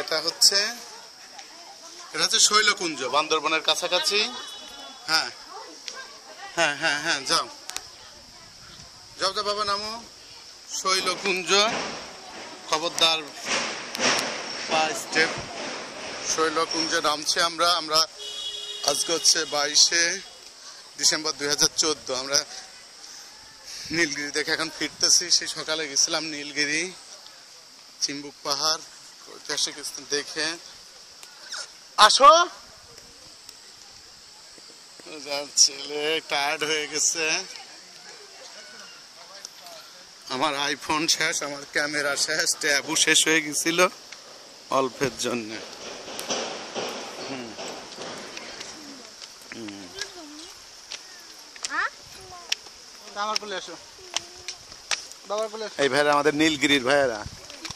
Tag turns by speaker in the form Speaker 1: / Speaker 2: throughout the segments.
Speaker 1: এটা হচ্ছে শৈলকুঞ্জ, বান্দরবনের কাছাকাছি। হ্যাঁ হ্যাঁ হ্যাঁ হ্যাঁ, যাও যাও যাও বাবা, নামো। শৈলকুঞ্জ, খবরদার পা স্টেপ। শৈলকুঞ্জে নামছে আমরা আজকে হচ্ছে 22শে ডিসেম্বর 2014। আমরা নীলগিরি দেখে এখন ফিরতেছি। সেই সকালে গেছিলাম নীলগিরি, চিম্বুক পাহাড়, ঐতিহাসিক স্থান দেখে। আসো, ছেলে টায়ার্ড হয়ে গেছে। আমার আইফোন শেষ, আমার ক্যামেরা শেষ, ট্যাবও শেষ হয়ে গেছিল অল্পের জন্য। এই ভাইরা আমাদের নীলগিরির ভাইয়েরা,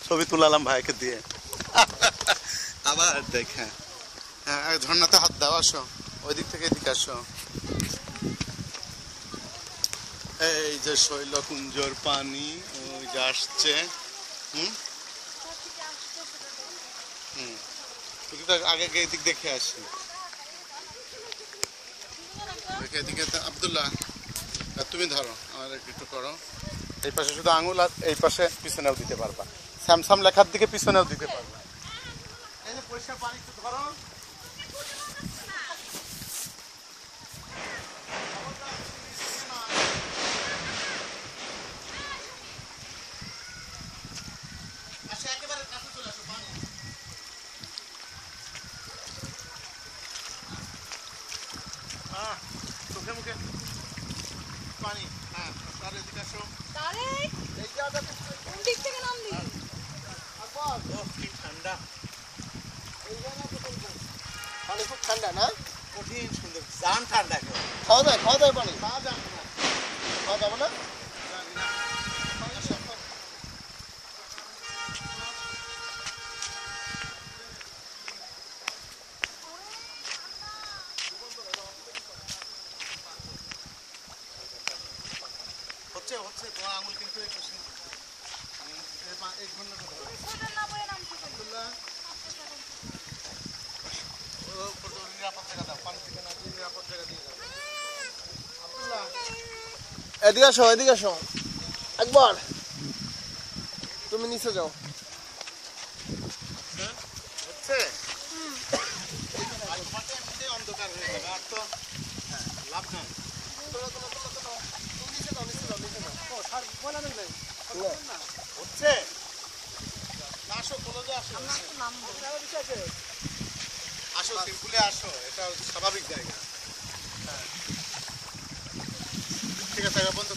Speaker 1: ছবি তুলালাম ভাইকে দিয়ে। আবার দেখে ঝর্ণাতে হাত দাও, আসো ওই দিক থেকে এদিকে আসো। এই যে শৈলকুঞ্জর পানি ওই যে আসছে। আগে এদিক দেখে আসি। এদিকে আব্দুল্লাহ তুমি ধরো, আমার একটু করো। এই পাশে শুধু আঙুল, আর এই পাশে পিছনেও দিতে পারবা, স্যামসাম লেখার দিকে পিছনেও দিতে পারবা। এই যে পরিষ্কার পানি একটু ধরো। একেবারে কাছে চলে আসো, পানি চোখে মুখে পানি। হ্যাঁ, তার এদিকে আসো। ঠান্ডা পানি, খুব ঠান্ডা না, কঠিন সুন্দর, জান ঠান্ডা। খাওয়া যায় পানি, খাওয়া যাবে না। হচ্ছে তোমার আঙুল কিন্তু এদিকে আসো একবার, তুমি নিচে যাও। হচ্ছে অন্ধকার হয়ে যাবে, আর তো লাভ নাই। হচ্ছে আসো, সিম্পলে আসো, এটা স্বাভাবিক জায়গা। ঠিক আছে বন্ধু।